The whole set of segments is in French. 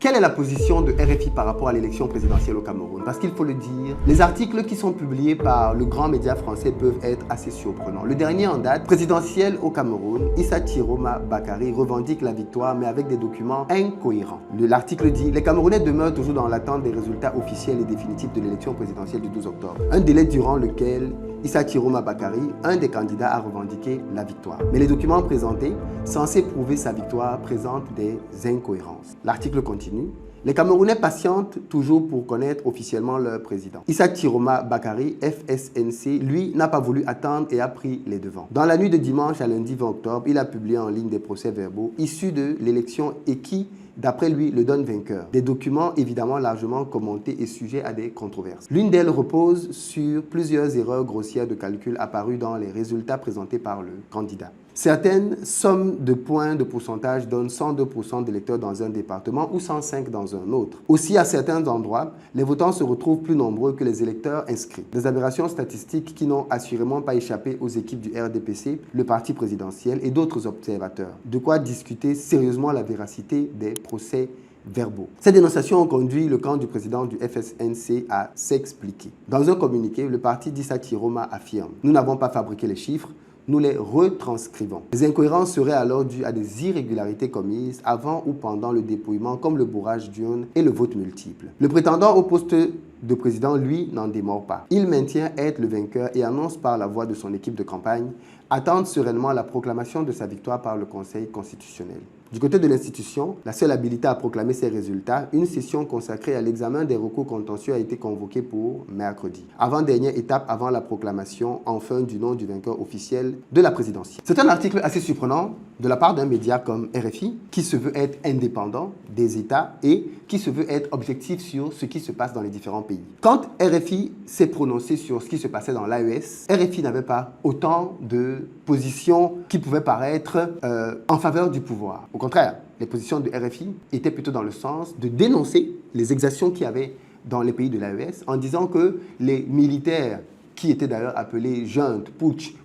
Quelle est la position de RFI par rapport à l'élection présidentielle au Cameroun? Parce qu'il faut le dire, les articles qui sont publiés par le grand média français peuvent être assez surprenants. Le dernier en date, présidentiel au Cameroun, Issa Chiroma Bakary revendique la victoire mais avec des documents incohérents. L'article dit « Les Camerounais demeurent toujours dans l'attente des résultats officiels et définitifs de l'élection présidentielle du 12 octobre. Un délai durant lequel Issa Chiroma Bakary, un des candidats, a revendiqué la victoire. Mais les documents présentés, censés prouver sa victoire, présentent des incohérences. » L'article continue. Les Camerounais patientent toujours pour connaître officiellement leur président. Issa Chiroma Bakary, FSNC, lui, n'a pas voulu attendre et a pris les devants. Dans la nuit de dimanche à lundi 20 octobre, il a publié en ligne des procès-verbaux issus de l'élection et qui, d'après lui, le donne vainqueur. Des documents évidemment largement commentés et sujets à des controverses. L'une d'elles repose sur plusieurs erreurs grossières de calcul apparues dans les résultats présentés par le candidat. Certaines sommes de points de pourcentage donnent 102% d'électeurs dans un département ou 105 dans un autre. Aussi, à certains endroits, les votants se retrouvent plus nombreux que les électeurs inscrits. Des aberrations statistiques qui n'ont assurément pas échappé aux équipes du RDPC, le parti présidentiel et d'autres observateurs. De quoi discuter sérieusement la véracité des procès-verbaux. Ces dénonciations ont conduit le camp du président du FSNC à s'expliquer. Dans un communiqué, le parti d'Issa Chiroma affirme « Nous n'avons pas fabriqué les chiffres, nous les retranscrivons. » Les incohérences seraient alors dues à des irrégularités commises avant ou pendant le dépouillement, comme le bourrage d'urnes et le vote multiple. Le prétendant au poste de président, lui, n'en démord pas. Il maintient être le vainqueur et annonce par la voix de son équipe de campagne attendre sereinement la proclamation de sa victoire par le Conseil constitutionnel. Du côté de l'institution, la seule habilité à proclamer ces résultats, une session consacrée à l'examen des recours contentieux a été convoquée pour mercredi. Avant-dernière étape avant la proclamation, enfin, du nom du vainqueur officiel de la présidentielle. C'est un article assez surprenant de la part d'un média comme RFI, qui se veut être indépendant des États et qui se veut être objectif sur ce qui se passe dans les différents pays. Quand RFI s'est prononcé sur ce qui se passait dans l'AES, RFI n'avait pas autant de positions qui pouvaient paraître en faveur du pouvoir. Au contraire, les positions de RFI étaient plutôt dans le sens de dénoncer les exactions qu'il y avait dans les pays de l'AES en disant que les militaires, qui étaient d'ailleurs appelés juntes,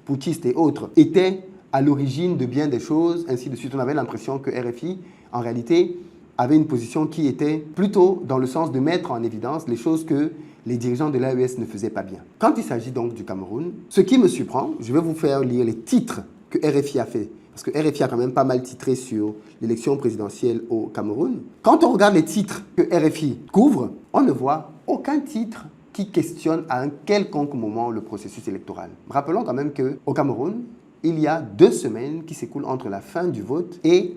putschistes et autres, étaient à l'origine de bien des choses, ainsi de suite. On avait l'impression que RFI, en réalité, avait une position qui était plutôt dans le sens de mettre en évidence les choses que les dirigeants de l'AES ne faisaient pas bien. Quand il s'agit donc du Cameroun, ce qui me surprend, je vais vous faire lire les titres que RFI a fait, parce que RFI a quand même pas mal titré sur l'élection présidentielle au Cameroun. Quand on regarde les titres que RFI couvre, on ne voit aucun titre qui questionne à un quelconque moment le processus électoral. Rappelons quand même qu'au Cameroun, il y a 2 semaines qui s'écoulent entre la fin du vote et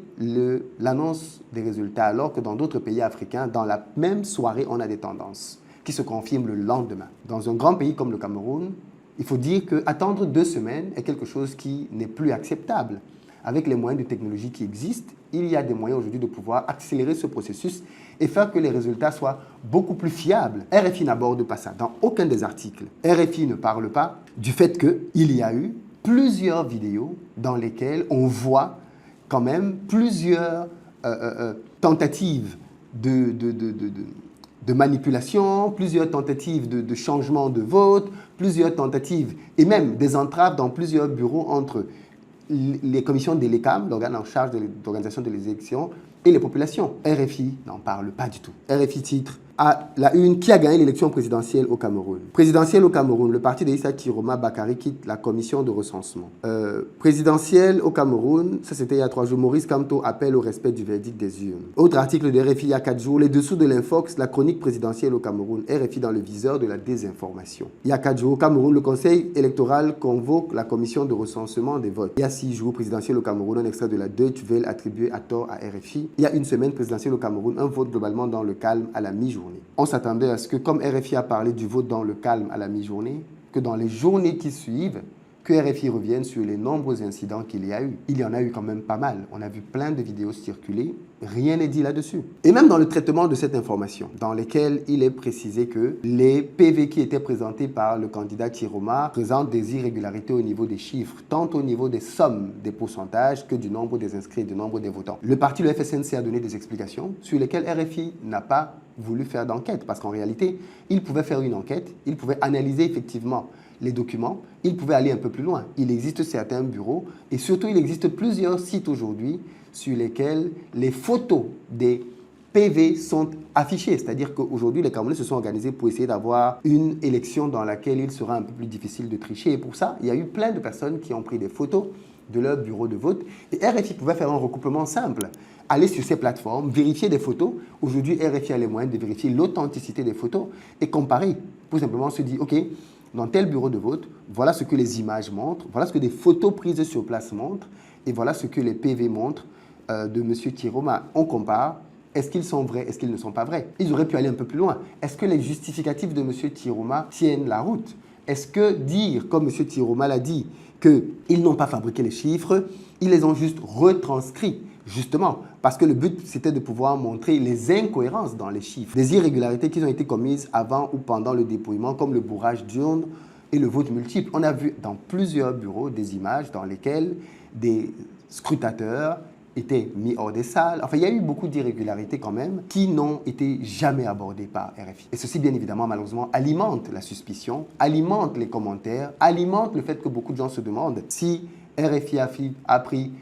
l'annonce des résultats, alors que dans d'autres pays africains, dans la même soirée, on a des tendances qui se confirment le lendemain. Dans un grand pays comme le Cameroun, il faut dire qu'attendre 2 semaines est quelque chose qui n'est plus acceptable. Avec les moyens de technologie qui existent, il y a des moyens aujourd'hui de pouvoir accélérer ce processus et faire que les résultats soient beaucoup plus fiables. RFI n'aborde pas ça dans aucun des articles. RFI ne parle pas du fait qu'il y a eu plusieurs vidéos dans lesquelles on voit quand même plusieurs tentatives de manipulation, plusieurs tentatives de changement de vote, plusieurs tentatives et même des entraves dans plusieurs bureaux entre les commissions de l'ECAM, l'organe en charge de l'organisation des élections, et les populations. RFI n'en parle pas du tout. RFI titre à la une, qui a gagné l'élection présidentielle au Cameroun. Présidentielle au Cameroun, le parti d'Issa Chiroma Bakary quitte la commission de recensement. Présidentielle au Cameroun, ça c'était il y a 3 jours, Maurice Kamto appelle au respect du verdict des urnes. Autre article de RFI il y a 4 jours, les dessous de l'Infox, la chronique présidentielle au Cameroun, RFI dans le viseur de la désinformation. Il y a 4 jours, au Cameroun, le conseil électoral convoque la commission de recensement des votes. Il y a 6 jours, présidentielle au Cameroun, un extrait de la Deutsche Welle attribué à tort à RFI. Il y a 1 semaine, présidentielle au Cameroun, un vote globalement dans le calme à la mi-journée. On s'attendait à ce que, comme RFI a parlé du vote dans le calme à la mi-journée, que dans les journées qui suivent, que RFI revienne sur les nombreux incidents qu'il y a eu. Il y en a eu quand même pas mal. On a vu plein de vidéos circuler. Rien n'est dit là-dessus. Et même dans le traitement de cette information, dans lesquelles il est précisé que les PV qui étaient présentés par le candidat Chiroma présentent des irrégularités au niveau des chiffres, tant au niveau des sommes, des pourcentages, que du nombre des inscrits et du nombre des votants. Le parti, le FSNC, a donné des explications sur lesquelles RFI n'a pas voulu faire d'enquête, parce qu'en réalité, il pouvait faire une enquête, il pouvait analyser effectivement les documents, il pouvait aller un peu plus loin. Il existe certains bureaux et surtout il existe plusieurs sites aujourd'hui sur lesquels les photos des PV sont affichés. C'est-à-dire qu'aujourd'hui, les Camerounais se sont organisés pour essayer d'avoir une élection dans laquelle il sera un peu plus difficile de tricher. Et pour ça, il y a eu plein de personnes qui ont pris des photos de leur bureau de vote. Et RFI pouvait faire un recouplement simple. Aller sur ces plateformes, vérifier des photos. Aujourd'hui, RFI a les moyens de vérifier l'authenticité des photos et comparer. Pour simplement se dire, OK, dans tel bureau de vote, voilà ce que les images montrent, voilà ce que des photos prises sur place montrent, et voilà ce que les PV montrent de M. Tiroma. On compare. Est-ce qu'ils sont vrais? Est-ce qu'ils ne sont pas vrais? Ils auraient pu aller un peu plus loin. Est-ce que les justificatifs de M. Tiroma tiennent la route? Est-ce que dire, comme M. Tiroma l'a dit, qu'ils n'ont pas fabriqué les chiffres, ils les ont juste retranscrits, justement, parce que le but, c'était de pouvoir montrer les incohérences dans les chiffres, des irrégularités qui ont été commises avant ou pendant le dépouillement, comme le bourrage d'urnes et le vote multiple. On a vu dans plusieurs bureaux des images dans lesquelles des scrutateurs étaient mis hors des salles. Enfin, il y a eu beaucoup d'irrégularités quand même qui n'ont été jamais abordées par RFI. Et ceci, bien évidemment, malheureusement, alimente la suspicion, alimente les commentaires, alimente le fait que beaucoup de gens se demandent si RFI a pris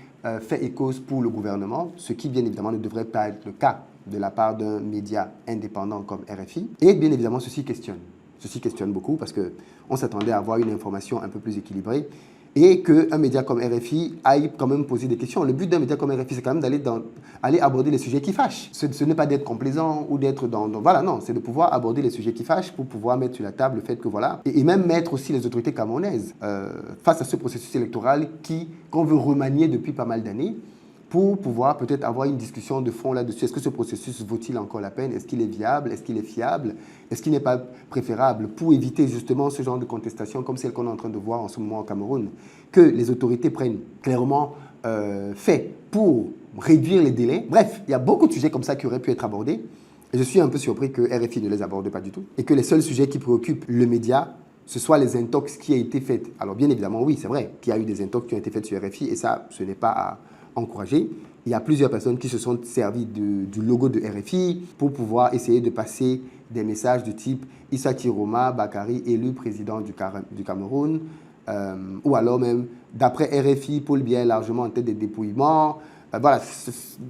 fait et cause pour le gouvernement, ce qui, bien évidemment, ne devrait pas être le cas de la part d'un média indépendant comme RFI. Et bien évidemment, ceci questionne beaucoup parce qu'on s'attendait à avoir une information un peu plus équilibrée et qu'un média comme RFI aille quand même poser des questions. Le but d'un média comme RFI, c'est quand même d'aller aborder les sujets qui fâchent. Ce n'est pas d'être complaisant ou d'être voilà, non, c'est de pouvoir aborder les sujets qui fâchent pour pouvoir mettre sur la table le fait que voilà, et même mettre aussi les autorités camerounaises face à ce processus électoral qu'on veut remanier depuis pas mal d'années, pour pouvoir peut-être avoir une discussion de fond là-dessus. Est-ce que ce processus vaut-il encore la peine? Est-ce qu'il est viable? Est-ce qu'il est fiable? Est-ce qu'il n'est pas préférable pour éviter justement ce genre de contestation comme celle qu'on est en train de voir en ce moment au Cameroun, que les autorités prennent clairement fait pour réduire les délais? Bref, il y a beaucoup de sujets comme ça qui auraient pu être abordés. Et je suis un peu surpris que RFI ne les aborde pas du tout. Et que les seuls sujets qui préoccupent le média, ce soit les intox qui ont été faites. Alors bien évidemment, oui, c'est vrai qu'il y a eu des intox qui ont été faites sur RFI et ça, ce n'est pas à encourager. Il y a plusieurs personnes qui se sont servies du logo de RFI pour pouvoir essayer de passer des messages du type Issa Tiroma Bakari élu président du Cameroun, ou alors même d'après RFI, Paul Biya est largement en tête des dépouillements. Voilà,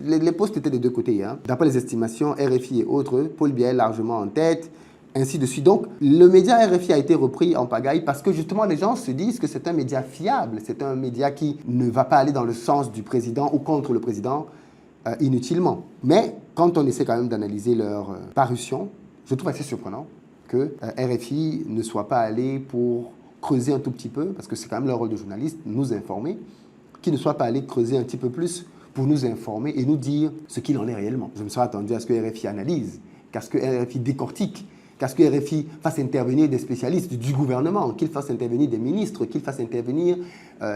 les posts étaient des deux côtés. Hein. D'après les estimations, RFI et autres, Paul Biya est largement en tête. Ainsi de suite. Donc, le média RFI a été repris en pagaille parce que justement, les gens se disent que c'est un média fiable, c'est un média qui ne va pas aller dans le sens du président ou contre le président inutilement. Mais quand on essaie quand même d'analyser leur parution, je trouve assez surprenant que RFI ne soit pas allé pour creuser un tout petit peu, parce que c'est quand même leur rôle de journaliste, nous informer, qu'ils ne soient pas allés creuser un petit peu plus pour nous informer et nous dire ce qu'il en est réellement. Je me serais attendu à ce que RFI analyse, qu'à ce que RFI décortique, qu'à ce que RFI fasse intervenir des spécialistes du gouvernement, qu'il fasse intervenir des ministres, qu'il fasse intervenir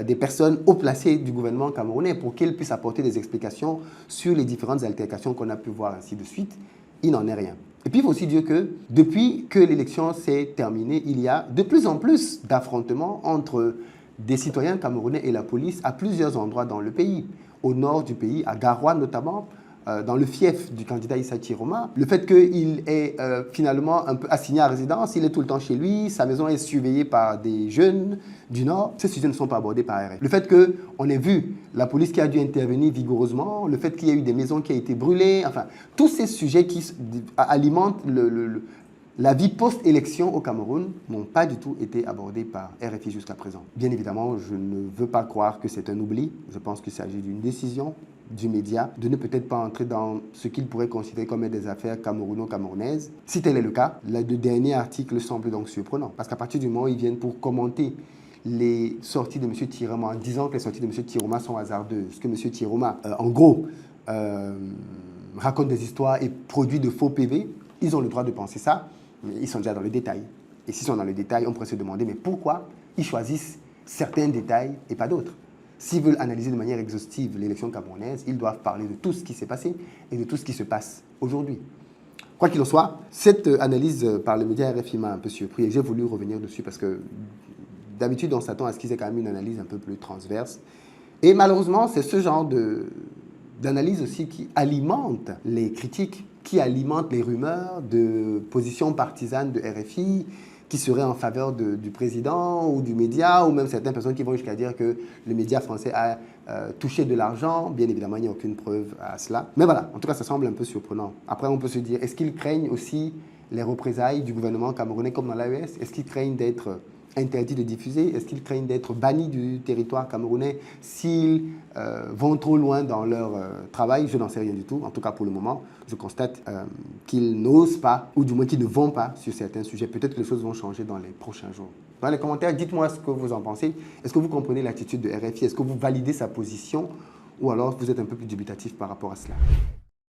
des personnes haut placées du gouvernement camerounais pour qu'ils puissent apporter des explications sur les différentes altercations qu'on a pu voir, ainsi de suite. Il n'en est rien. Et puis, il faut aussi dire que depuis que l'élection s'est terminée, il y a de plus en plus d'affrontements entre des citoyens camerounais et la police à plusieurs endroits dans le pays. Au nord du pays, à Garoua notamment, dans le fief du candidat Issa Tiroma, le fait qu'il est finalement un peu assigné à résidence, il est tout le temps chez lui, sa maison est surveillée par des jeunes du Nord, ces sujets ne sont pas abordés par RFI. Le fait qu'on ait vu la police qui a dû intervenir vigoureusement, le fait qu'il y ait eu des maisons qui ont été brûlées, enfin, tous ces sujets qui alimentent la vie post-élection au Cameroun n'ont pas du tout été abordés par RFI jusqu'à présent. Bien évidemment, je ne veux pas croire que c'est un oubli. Je pense qu'il s'agit d'une décision du média de ne peut-être pas entrer dans ce qu'il pourrait considérer comme des affaires camerouno-camerounaises. Si tel est le cas, le dernier article semble donc surprenant. Parce qu'à partir du moment où ils viennent pour commenter les sorties de M. Tiroma en disant que les sorties de M. Tiroma sont hasardeuses, que M. Tiroma, en gros, raconte des histoires et produit de faux PV, ils ont le droit de penser ça, mais ils sont déjà dans le détail. Et s'ils sont dans le détail, on pourrait se demander, mais pourquoi ils choisissent certains détails et pas d'autres? S'ils veulent analyser de manière exhaustive l'élection camerounaise, ils doivent parler de tout ce qui s'est passé et de tout ce qui se passe aujourd'hui. Quoi qu'il en soit, cette analyse par le média RFI m'a un peu surpris et j'ai voulu revenir dessus parce que d'habitude, on s'attend à ce qu'ils aient quand même une analyse un peu plus transverse. Et malheureusement, c'est ce genre d'analyse aussi qui alimente les critiques, qui alimente les rumeurs de positions partisanes de RFI, qui seraient en faveur du président ou du média, ou même certaines personnes qui vont jusqu'à dire que le média français a touché de l'argent. Bien évidemment, il n'y a aucune preuve à cela. Mais voilà, en tout cas, ça semble un peu surprenant. Après, on peut se dire, est-ce qu'ils craignent aussi les représailles du gouvernement camerounais comme dans l'AES? Est-ce qu'ils craignent d'être interdits de diffuser? Est-ce qu'ils craignent d'être bannis du territoire camerounais s'ils vont trop loin dans leur travail? Je n'en sais rien du tout. En tout cas, pour le moment, je constate qu'ils n'osent pas, ou du moins qu'ils ne vont pas sur certains sujets. Peut-être que les choses vont changer dans les prochains jours. Dans les commentaires, dites-moi ce que vous en pensez. Est-ce que vous comprenez l'attitude de RFI? Est-ce que vous validez sa position? Ou alors vous êtes un peu plus dubitatif par rapport à cela?